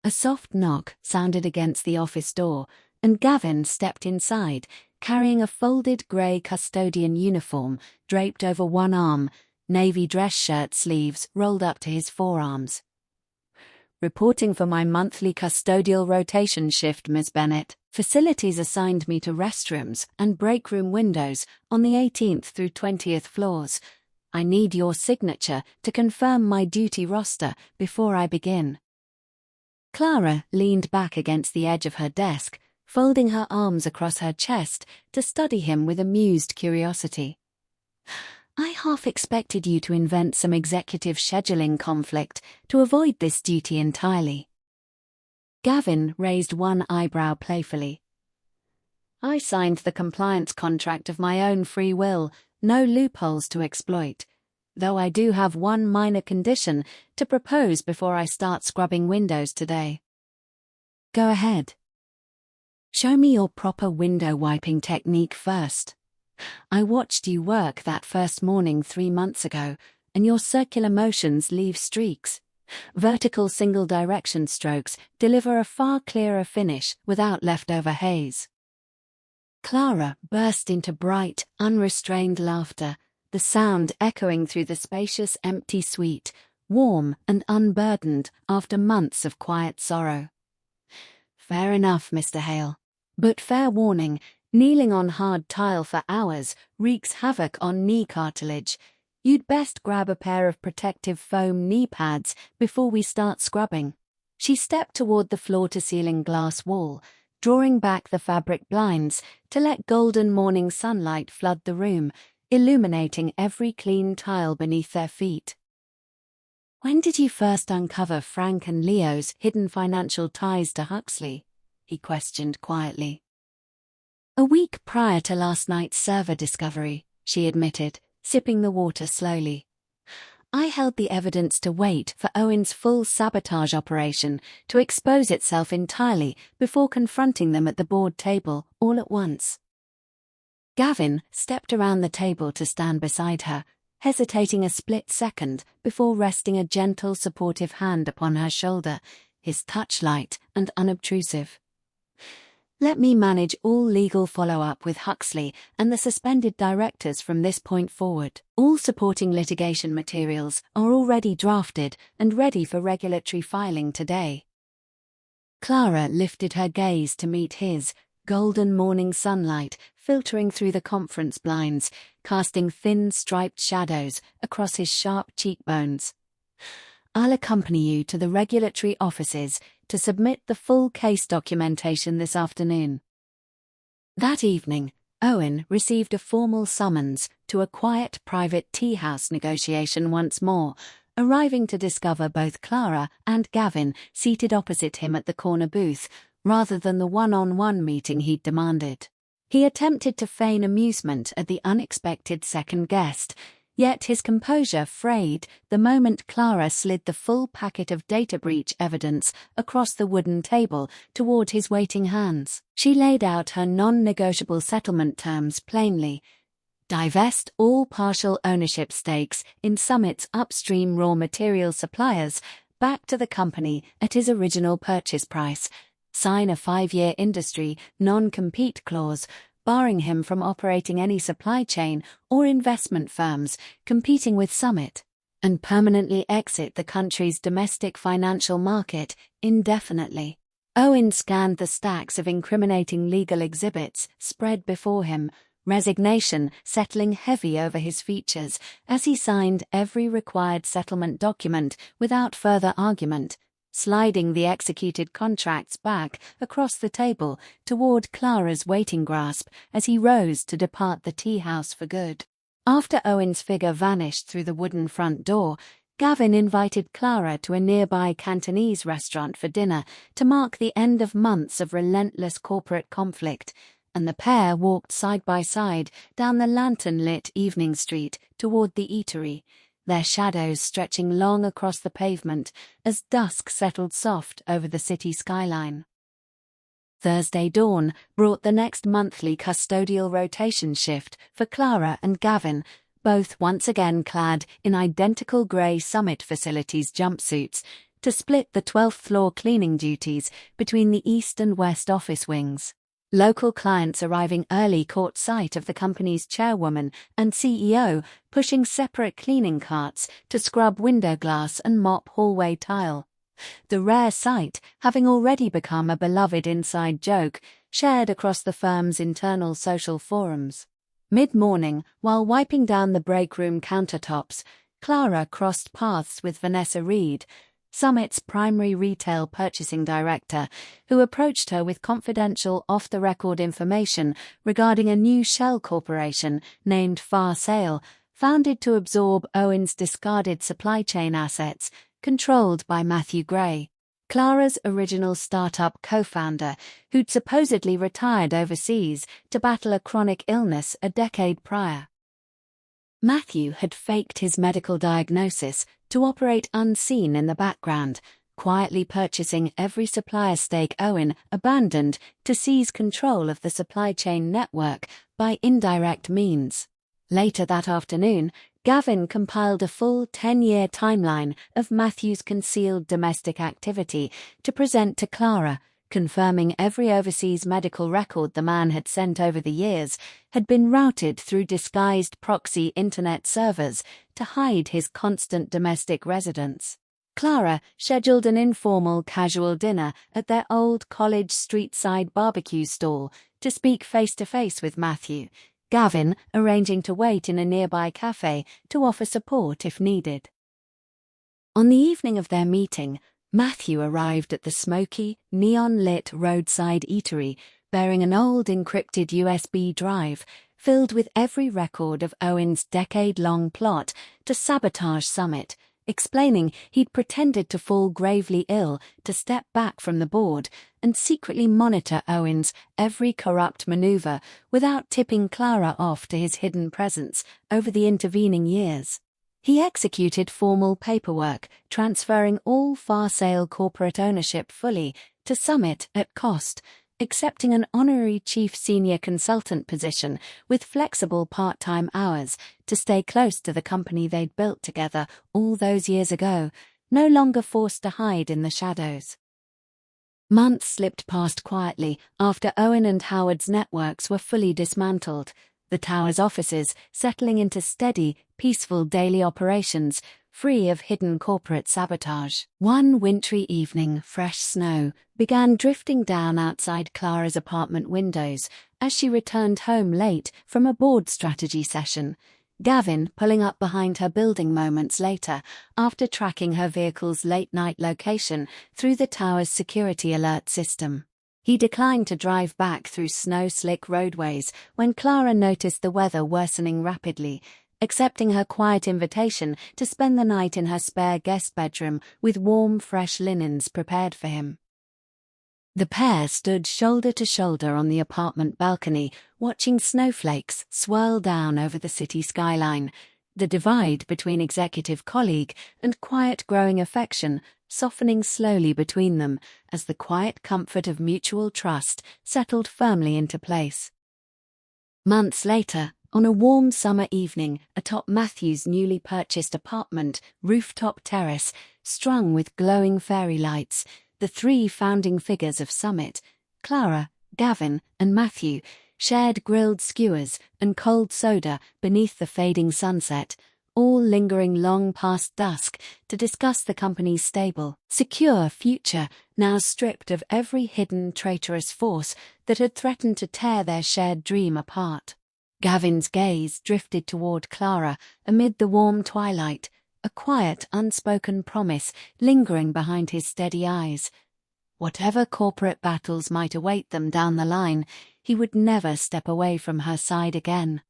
A soft knock sounded against the office door, and Gavin stepped inside, carrying a folded grey custodian uniform draped over one arm, navy dress shirt sleeves rolled up to his forearms. Reporting for my monthly custodial rotation shift, Miss Bennett. Facilities assigned me to restrooms and break room windows on the 18th through 20th floors. I need your signature to confirm my duty roster before I begin. Clara leaned back against the edge of her desk, folding her arms across her chest to study him with amused curiosity. I half expected you to invent some executive scheduling conflict to avoid this duty entirely. Gavin raised one eyebrow playfully. I signed the compliance contract of my own free will, no loopholes to exploit, though I do have one minor condition to propose before I start scrubbing windows today. Go ahead. Show me your proper window wiping technique first. I watched you work that first morning 3 months ago, and your circular motions leave streaks. Vertical single-direction strokes deliver a far clearer finish without leftover haze. Clara burst into bright, unrestrained laughter, the sound echoing through the spacious, empty suite, warm and unburdened after months of quiet sorrow. Fair enough, Mr. Hale. But fair warning, kneeling on hard tile for hours wreaks havoc on knee cartilage. You'd best grab a pair of protective foam knee pads before we start scrubbing. She stepped toward the floor-to-ceiling glass wall, drawing back the fabric blinds to let golden morning sunlight flood the room, illuminating every clean tile beneath their feet. When did you first uncover Frank and Leo's hidden financial ties to Huxley? He questioned quietly. A week prior to last night's server discovery, she admitted, sipping the water slowly. I held the evidence to wait for Owen's full sabotage operation to expose itself entirely before confronting them at the board table all at once. Gavin stepped around the table to stand beside her, hesitating a split second before resting a gentle, supportive hand upon her shoulder, his touch light and unobtrusive. Let me manage all legal follow-up with Huxley and the suspended directors from this point forward. All supporting litigation materials are already drafted and ready for regulatory filing today. Clara lifted her gaze to meet his, golden morning sunlight filtering through the conference blinds, casting thin striped shadows across his sharp cheekbones. I'll accompany you to the regulatory offices to submit the full case documentation this afternoon. That evening, Owen received a formal summons to a quiet private tea house negotiation once more, arriving to discover both Clara and Gavin seated opposite him at the corner booth, rather than the one-on-one meeting he'd demanded. He attempted to feign amusement at the unexpected second guest, yet his composure frayed the moment Clara slid the full packet of data breach evidence across the wooden table toward his waiting hands. She laid out her non-negotiable settlement terms plainly. Divest all partial ownership stakes in Summit's upstream raw material suppliers back to the company at his original purchase price. Sign a 5-year industry non-compete clause, barring him from operating any supply chain or investment firms competing with Summit, and permanently exit the country's domestic financial market indefinitely. Owen scanned the stacks of incriminating legal exhibits spread before him, resignation settling heavy over his features as he signed every required settlement document without further argument, sliding the executed contracts back across the table toward Clara's waiting grasp as he rose to depart the tea house for good. After Owen's figure vanished through the wooden front door, Gavin invited Clara to a nearby Cantonese restaurant for dinner to mark the end of months of relentless corporate conflict, and the pair walked side by side down the lantern-lit evening street toward the eatery, their shadows stretching long across the pavement as dusk settled soft over the city skyline. Thursday dawn brought the next monthly custodial rotation shift for Clara and Gavin, both once again clad in identical grey Summit Facilities jumpsuits, to split the 12th floor cleaning duties between the east and west office wings. Local clients arriving early caught sight of the company's chairwoman and CEO pushing separate cleaning carts to scrub window glass and mop hallway tile. The rare sight having already become a beloved inside joke shared across the firm's internal social forums. Mid-morning, while wiping down the break room countertops, Clara crossed paths with Vanessa Reed, Summit's primary retail purchasing director, who approached her with confidential off-the-record information regarding a new shell corporation named Far Sale, founded to absorb Owen's discarded supply chain assets, controlled by Matthew Gray, Clara's original startup co-founder, who'd supposedly retired overseas to battle a chronic illness a decade prior. Matthew had faked his medical diagnosis to operate unseen in the background, quietly purchasing every supplier stake Owen abandoned to seize control of the supply chain network by indirect means. Later that afternoon, Gavin compiled a full 10-year timeline of Matthew's concealed domestic activity to present to Clara, confirming every overseas medical record the man had sent over the years had been routed through disguised proxy internet servers to hide his constant domestic residence. Clara scheduled an informal casual dinner at their old college street-side barbecue stall to speak face-to-face with Matthew, Gavin arranging to wait in a nearby cafe to offer support if needed. On the evening of their meeting, Matthew arrived at the smoky, neon-lit roadside eatery bearing an old encrypted USB drive filled with every record of Owen's decade-long plot to sabotage Summit, explaining he'd pretended to fall gravely ill to step back from the board and secretly monitor Owen's every corrupt maneuver without tipping Clara off to his hidden presence over the intervening years. He executed formal paperwork, transferring all far-sale corporate ownership fully to Summit at cost, accepting an honorary chief senior consultant position with flexible part-time hours to stay close to the company they'd built together all those years ago, no longer forced to hide in the shadows. Months slipped past quietly after Owen and Howard's networks were fully dismantled, the tower's offices settling into steady, peaceful daily operations, free of hidden corporate sabotage. One wintry evening, fresh snow began drifting down outside Clara's apartment windows as she returned home late from a board strategy session, Gavin pulling up behind her building moments later after tracking her vehicle's late-night location through the tower's security alert system. He declined to drive back through snow-slick roadways when Clara noticed the weather worsening rapidly, accepting her quiet invitation to spend the night in her spare guest bedroom with warm, fresh linens prepared for him. The pair stood shoulder to shoulder on the apartment balcony, watching snowflakes swirl down over the city skyline, the divide between executive colleague and quiet growing affection softening slowly between them as the quiet comfort of mutual trust settled firmly into place. Months later, on a warm summer evening atop Matthew's newly purchased apartment rooftop terrace, strung with glowing fairy lights, the three founding figures of Summit, Clara, Gavin, and Matthew, shared grilled skewers and cold soda beneath the fading sunset, all lingering long past dusk to discuss the company's stable, secure future, now stripped of every hidden traitorous force that had threatened to tear their shared dream apart. Gavin's gaze drifted toward Clara amid the warm twilight, a quiet, unspoken promise lingering behind his steady eyes. Whatever corporate battles might await them down the line, he would never step away from her side again.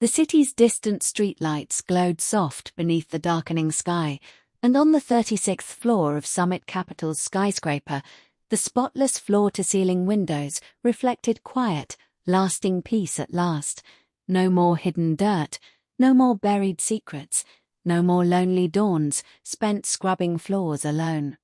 The city's distant streetlights glowed soft beneath the darkening sky, and on the 36th floor of Summit Capital's skyscraper, the spotless floor-to-ceiling windows reflected quiet, lasting peace at last. No more hidden dirt, no more buried secrets, no more lonely dawns spent scrubbing floors alone.